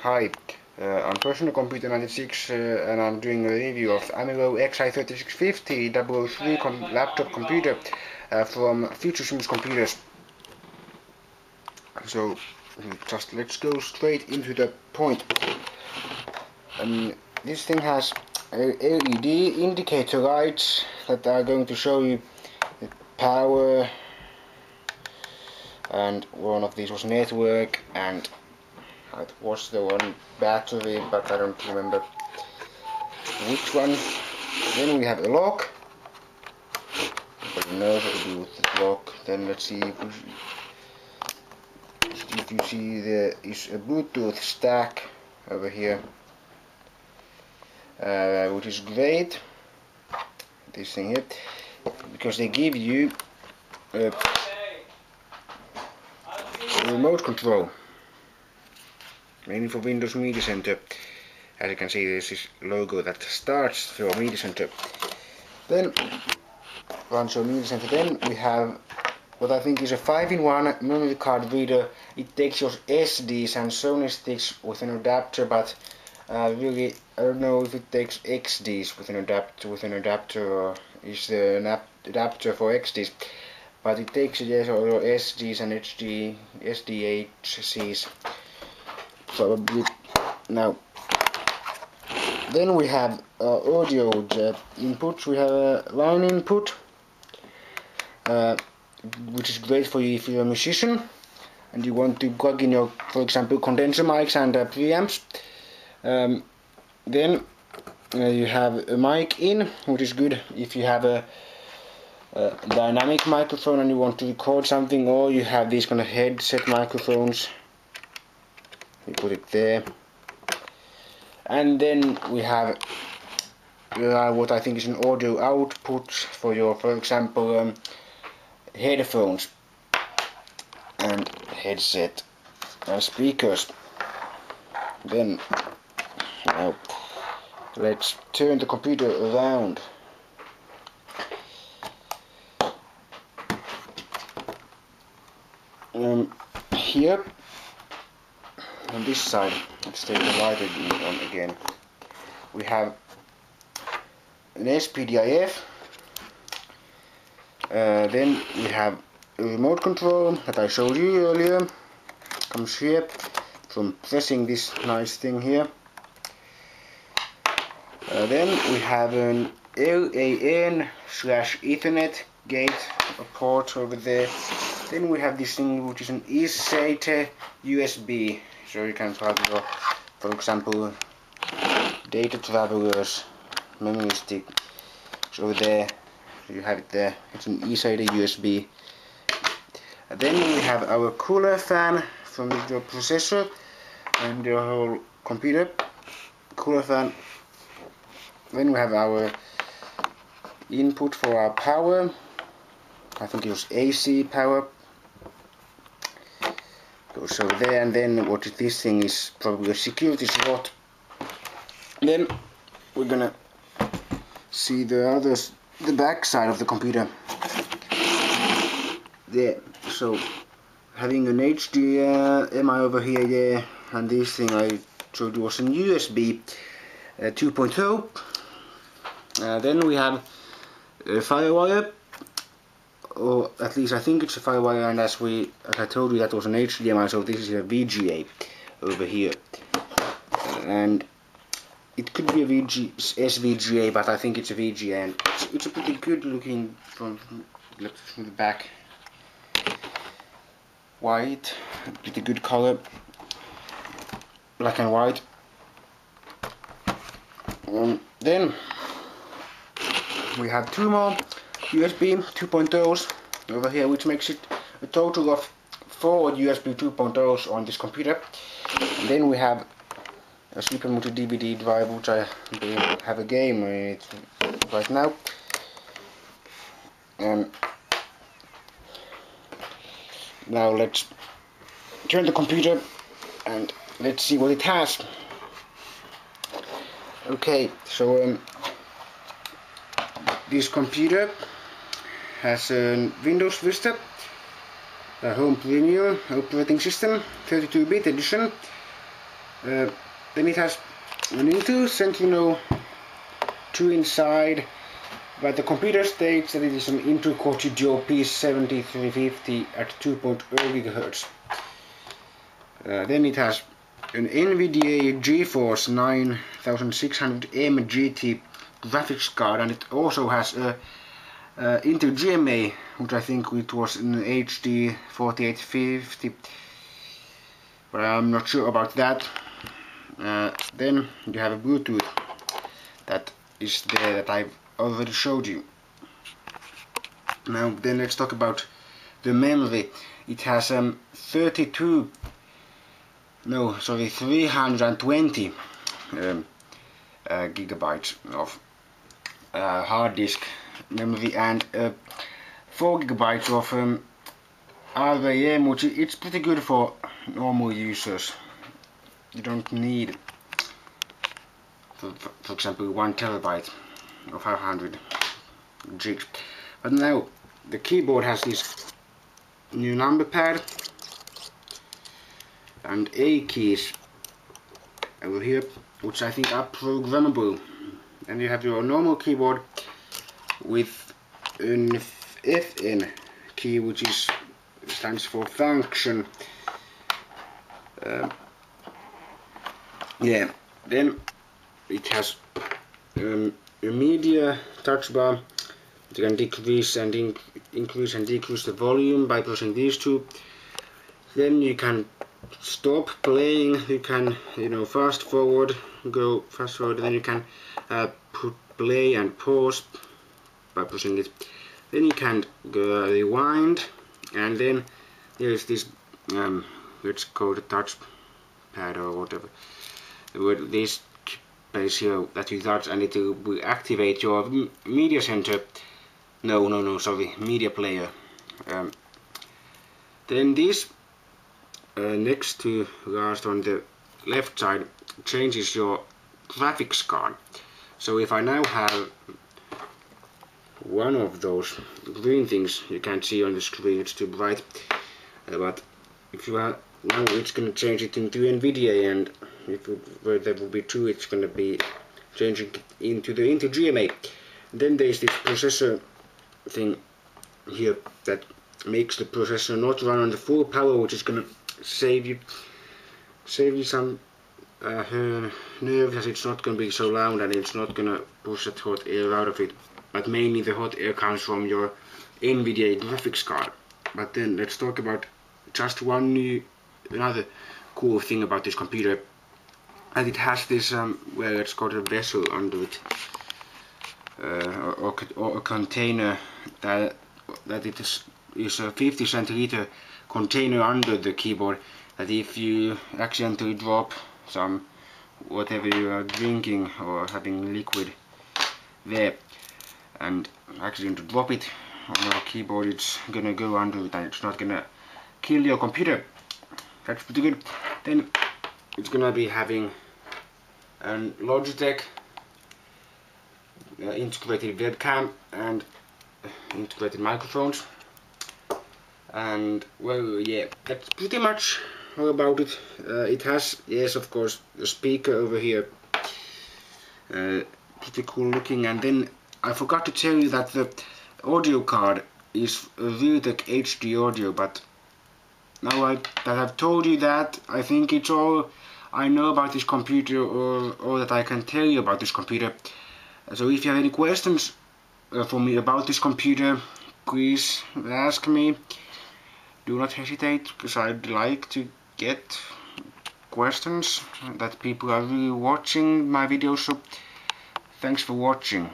Hi, I'm PersonalComputer96 and I'm doing a review of Amilo Xi3650 003 laptop computer from Future Sims Computers. So just let's go straight into the point. This thing has LED indicator lights that are going to show you the power, and one of these was network, and it was the one battery, but I don't remember which one. Then we have a lock. Everybody knows what to do with the lock. Then let's see if you see there is a Bluetooth stack over here, which is great. This thing here, because they give you a remote control, mainly for Windows Media Center. As you can see, there's this logo that starts for Media Center. Then, once your Media Center, then we have what I think is a 5-in-1 memory card reader. It takes your SDs and Sony sticks with an adapter, but really I don't know if it takes XDs with an adapter, or is there an adapter for XDs. But it takes, yes, all your SDs and SDHCs probably. Now, then we have audio inputs. We have a line input, which is great for you if you're a musician and you want to plug in your, for example, condenser mics and preamps. Then you have a mic in, which is good if you have a dynamic microphone and you want to record something, or you have these kind of headset microphones. You put it there. And then we have what I think is an audio output for your, for example, headphones and headset speakers. Then now let's turn the computer around. Here on this side, let's take the light on again. We have an SPDIF. Then we have a remote control that I showed you earlier. Comes here from pressing this nice thing here. Then we have an LAN/Ethernet gate, a port over there. Then we have this thing which is an eSATA USB, so you can plug your, for example, data travelers memory stick. So over there, you have it there. It's an eSATA USB. And then we have our cooler fan from your processor and your whole computer. Cooler fan. Then we have our input for our power. I think it was AC power. Goes over there, and then what this thing is probably a security slot. Then we're gonna see the back side of the computer. There. So having an HDMI over here, yeah, and this thing I showed you was an USB 2.0. Then we have a FireWire, or at least I think it's a FireWire, and as I told you, that was an HDMI, so this is a VGA over here. And it could be a SVGA, but I think it's a VGA, and it's a pretty good looking from the back. White, pretty good color, black and white. Then we have two more USB 2.0s over here, which makes it a total of 4 USB 2.0s on this computer. And then we have a Super Multi DVD drive, which I have a game in it right now. Now let's turn the computer and let's see what it has. Okay, so this computer has a Windows Vista, a Home Premium operating system, 32-bit edition, Then it has an Intel Sentinel 2 inside, but the computer states that it is an Intel Core Duo P7350 at 2.0 GHz. Then it has an NVIDIA GeForce 9600M GT graphics card, and it also has a Intel GMA, which I think it was an HD 4850, but I'm not sure about that. Then you have a Bluetooth that is there that I've already showed you. Now then let's talk about the memory. It has 320 gigabytes of hard disk memory and 4 gigabytes of RAM, which it's pretty good for normal users. You don't need, for example, 1 terabyte or 500 gigs. But now the keyboard has this new number pad and A keys over here, which I think are programmable. And you have your normal keyboard with an FN key, which stands for function. Yeah, then it has a media touch bar. You can decrease and increase and decrease the volume by pressing these two. Then you can stop playing. You can, fast forward, go fast forward. Then you can put play and pause by pressing it. Then you can go rewind, and then there's this let's call it touch pad or whatever. This place here that you touch, and it will activate your media center. Sorry, media player. Then this next to last on the left side changes your graphics card. So if I now have one of those green things, you can't see on the screen, it's too bright, but if you have now, it's going to change it into NVIDIA, and if there will be two, it's going to be changing it into the Intel GMA. Then there's this processor thing here that makes the processor not run on the full power, which is going to save you some nerves, as it's not going to be so loud and it's not going to push that hot air out of it. But mainly the hot air comes from your NVIDIA graphics card. But then let's talk about just another cool thing about this computer, and it has this well, it's called a vessel under it, or a container that it is a 50 centiliter container under the keyboard, that if you accidentally drop some whatever you are drinking or having liquid there and accidentally drop it on your keyboard, it's gonna go under it and it's not gonna kill your computer. That's pretty good. Then it's gonna be having an Logitech integrated webcam and integrated microphones, and well, yeah, that's pretty much all about it. It has, yes, of course, the speaker over here, pretty cool looking. And then I forgot to tell you that the audio card is a Realtek HD audio, but now that I've told you that, I think it's all I know about this computer, or all that I can tell you about this computer. So if you have any questions for me about this computer, please ask me. Do not hesitate, because I'd like to get questions that people are really watching my videos. So thanks for watching.